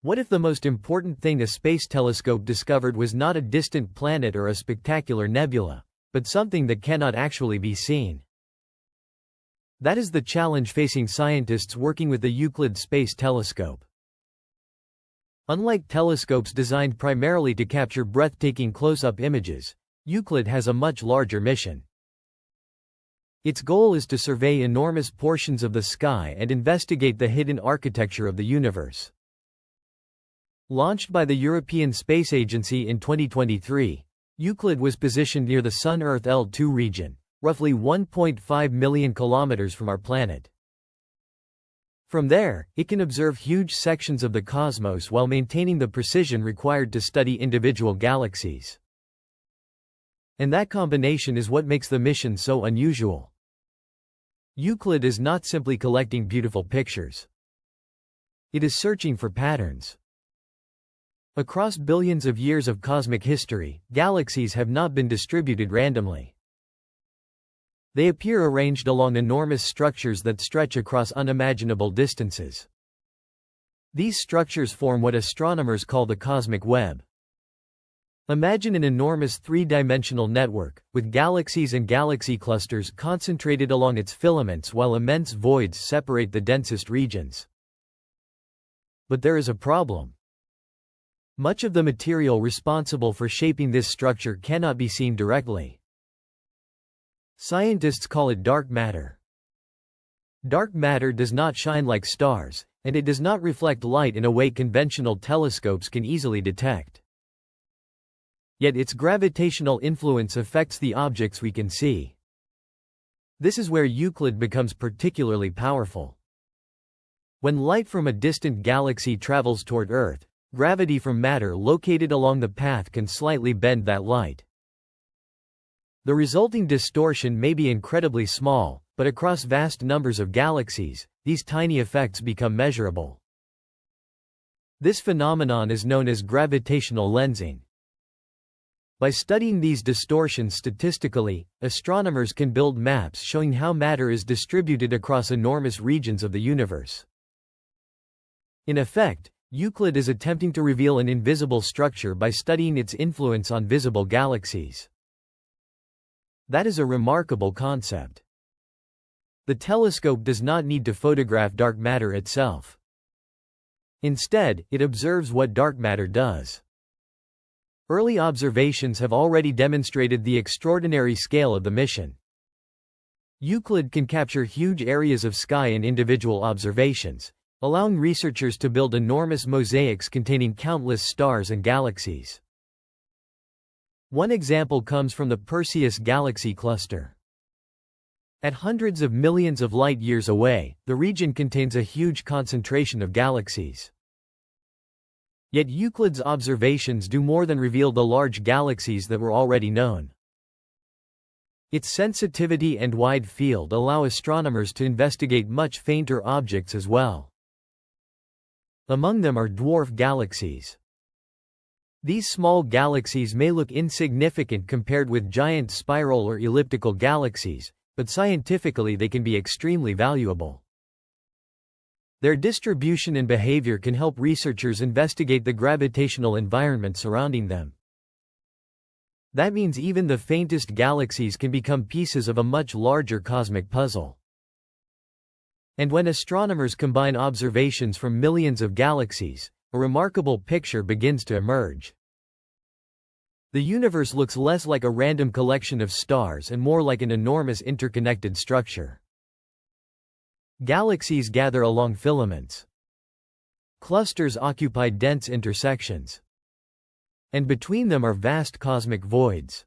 What if the most important thing a space telescope discovered was not a distant planet or a spectacular nebula, but something that cannot actually be seen? That is the challenge facing scientists working with the Euclid Space Telescope. Unlike telescopes designed primarily to capture breathtaking close-up images, Euclid has a much larger mission. Its goal is to survey enormous portions of the sky and investigate the hidden architecture of the universe. Launched by the European Space Agency in 2023, Euclid was positioned near the Sun-Earth L2 region, roughly 1.5 million kilometers from our planet. From there, it can observe huge sections of the cosmos while maintaining the precision required to study individual galaxies. And that combination is what makes the mission so unusual. Euclid is not simply collecting beautiful pictures. It is searching for patterns. Across billions of years of cosmic history, galaxies have not been distributed randomly. They appear arranged along enormous structures that stretch across unimaginable distances. These structures form what astronomers call the cosmic web. Imagine an enormous three-dimensional network, with galaxies and galaxy clusters concentrated along its filaments while immense voids separate the densest regions. But there is a problem. Much of the material responsible for shaping this structure cannot be seen directly. Scientists call it dark matter. Dark matter does not shine like stars, and it does not reflect light in a way conventional telescopes can easily detect. Yet its gravitational influence affects the objects we can see. This is where Euclid becomes particularly powerful. When light from a distant galaxy travels toward Earth, gravity from matter located along the path can slightly bend that light. The resulting distortion may be incredibly small, but across vast numbers of galaxies, these tiny effects become measurable. This phenomenon is known as gravitational lensing. By studying these distortions statistically, astronomers can build maps showing how matter is distributed across enormous regions of the universe. In effect, Euclid is attempting to reveal an invisible structure by studying its influence on visible galaxies. That is a remarkable concept. The telescope does not need to photograph dark matter itself. Instead, it observes what dark matter does. Early observations have already demonstrated the extraordinary scale of the mission. Euclid can capture huge areas of sky in individual observations, allowing researchers to build enormous mosaics containing countless stars and galaxies. One example comes from the Perseus galaxy cluster. At hundreds of millions of light-years away, the region contains a huge concentration of galaxies. Yet Euclid's observations do more than reveal the large galaxies that were already known. Its sensitivity and wide field allow astronomers to investigate much fainter objects as well. Among them are dwarf galaxies. These small galaxies may look insignificant compared with giant spiral or elliptical galaxies, but scientifically they can be extremely valuable. Their distribution and behavior can help researchers investigate the gravitational environment surrounding them. That means even the faintest galaxies can become pieces of a much larger cosmic puzzle. And when astronomers combine observations from millions of galaxies, a remarkable picture begins to emerge. The universe looks less like a random collection of stars and more like an enormous interconnected structure. Galaxies gather along filaments. Clusters occupy dense intersections. And between them are vast cosmic voids.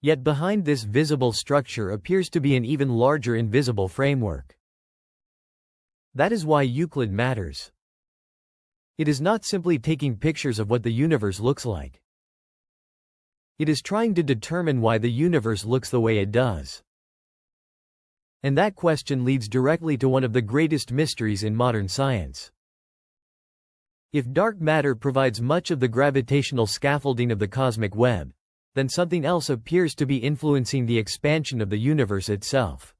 Yet behind this visible structure appears to be an even larger invisible framework. That is why Euclid matters. It is not simply taking pictures of what the universe looks like. It is trying to determine why the universe looks the way it does. And that question leads directly to one of the greatest mysteries in modern science. If dark matter provides much of the gravitational scaffolding of the cosmic web, then something else appears to be influencing the expansion of the universe itself.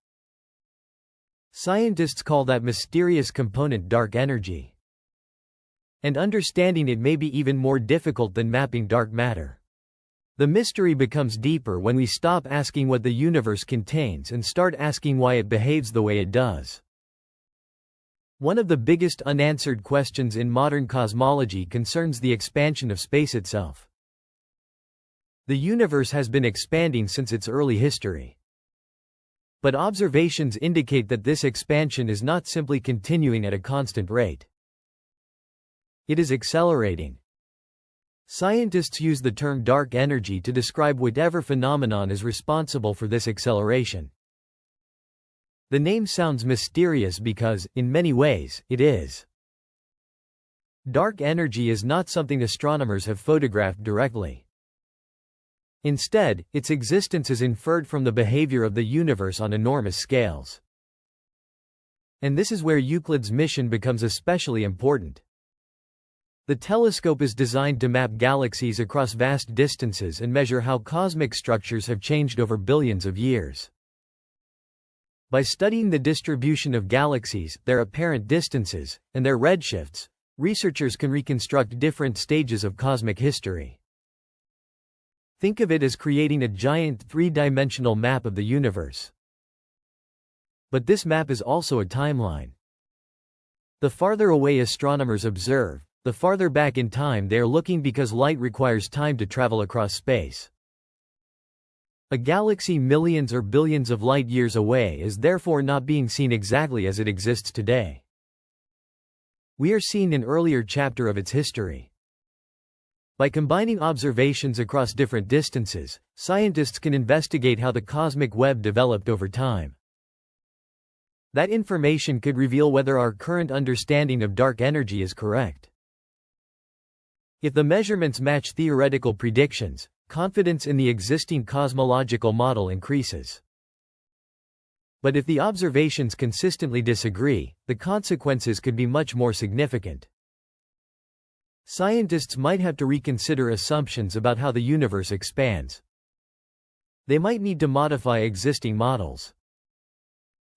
Scientists call that mysterious component dark energy. And understanding it may be even more difficult than mapping dark matter. The mystery becomes deeper when we stop asking what the universe contains and start asking why it behaves the way it does. One of the biggest unanswered questions in modern cosmology concerns the expansion of space itself. The universe has been expanding since its early history. But observations indicate that this expansion is not simply continuing at a constant rate. It is accelerating. Scientists use the term dark energy to describe whatever phenomenon is responsible for this acceleration. The name sounds mysterious because, in many ways, it is. Dark energy is not something astronomers have photographed directly. Instead, its existence is inferred from the behavior of the universe on enormous scales. And this is where Euclid's mission becomes especially important. The telescope is designed to map galaxies across vast distances and measure how cosmic structures have changed over billions of years. By studying the distribution of galaxies, their apparent distances, and their redshifts, researchers can reconstruct different stages of cosmic history. Think of it as creating a giant three-dimensional map of the universe. But this map is also a timeline. The farther away astronomers observe, the farther back in time they are looking because light requires time to travel across space. A galaxy millions or billions of light-years away is therefore not being seen exactly as it exists today. We are seeing an earlier chapter of its history. By combining observations across different distances, scientists can investigate how the cosmic web developed over time. That information could reveal whether our current understanding of dark energy is correct. If the measurements match theoretical predictions, confidence in the existing cosmological model increases. But if the observations consistently disagree, the consequences could be much more significant. Scientists might have to reconsider assumptions about how the universe expands. They might need to modify existing models.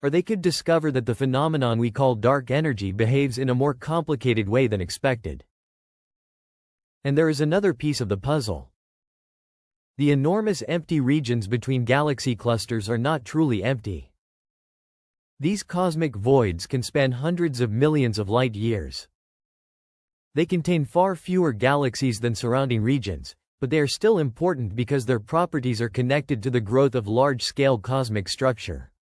Or they could discover that the phenomenon we call dark energy behaves in a more complicated way than expected. And there is another piece of the puzzle. The enormous empty regions between galaxy clusters are not truly empty. These cosmic voids can span hundreds of millions of light years. They contain far fewer galaxies than surrounding regions, but they are still important because their properties are connected to the growth of large-scale cosmic structure.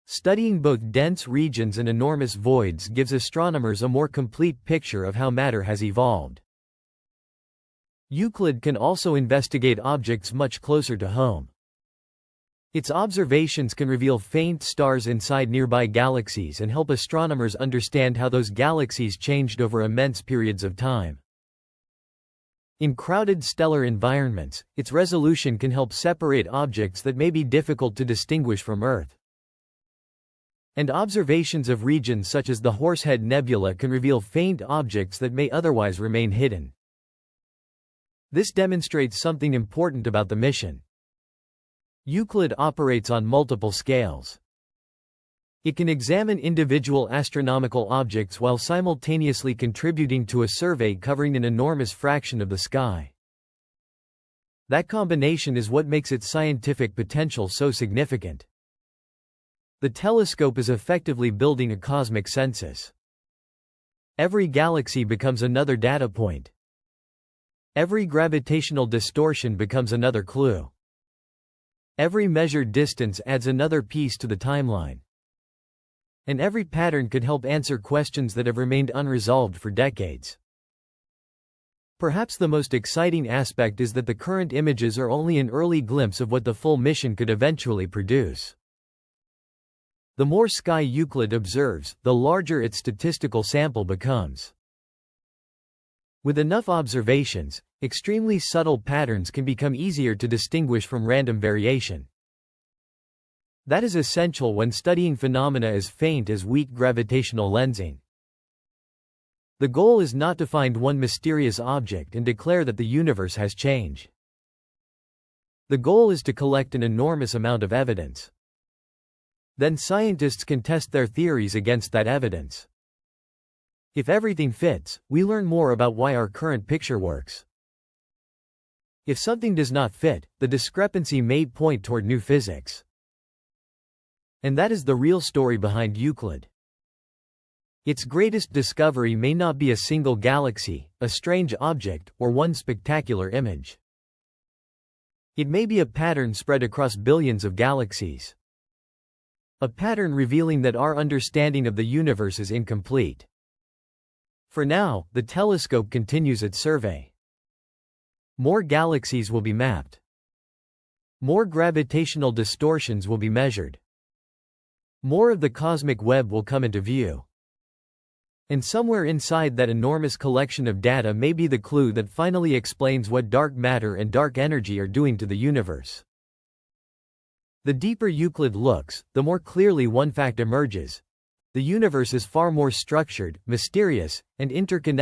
Studying both dense regions and enormous voids gives astronomers a more complete picture of how matter has evolved. Euclid can also investigate objects much closer to home. Its observations can reveal faint stars inside nearby galaxies and help astronomers understand how those galaxies changed over immense periods of time. In crowded stellar environments, its resolution can help separate objects that may be difficult to distinguish from Earth. And observations of regions such as the Horsehead Nebula can reveal faint objects that may otherwise remain hidden. This demonstrates something important about the mission. Euclid operates on multiple scales. It can examine individual astronomical objects while simultaneously contributing to a survey covering an enormous fraction of the sky. That combination is what makes its scientific potential so significant. The telescope is effectively building a cosmic census. Every galaxy becomes another data point. Every gravitational distortion becomes another clue. Every measured distance adds another piece to the timeline. And every pattern could help answer questions that have remained unresolved for decades. Perhaps the most exciting aspect is that the current images are only an early glimpse of what the full mission could eventually produce. The more sky Euclid observes, the larger its statistical sample becomes. With enough observations, extremely subtle patterns can become easier to distinguish from random variation. That is essential when studying phenomena as faint as weak gravitational lensing. The goal is not to find one mysterious object and declare that the universe has changed. The goal is to collect an enormous amount of evidence. Then scientists can test their theories against that evidence. If everything fits, we learn more about why our current picture works. If something does not fit, the discrepancy may point toward new physics. And that is the real story behind Euclid. Its greatest discovery may not be a single galaxy, a strange object, or one spectacular image. It may be a pattern spread across billions of galaxies. A pattern revealing that our understanding of the universe is incomplete. For now, the telescope continues its survey. More galaxies will be mapped. More gravitational distortions will be measured. More of the cosmic web will come into view. And somewhere inside that enormous collection of data may be the clue that finally explains what dark matter and dark energy are doing to the universe. The deeper Euclid looks, the more clearly one fact emerges. The universe is far more structured, mysterious, and interconnected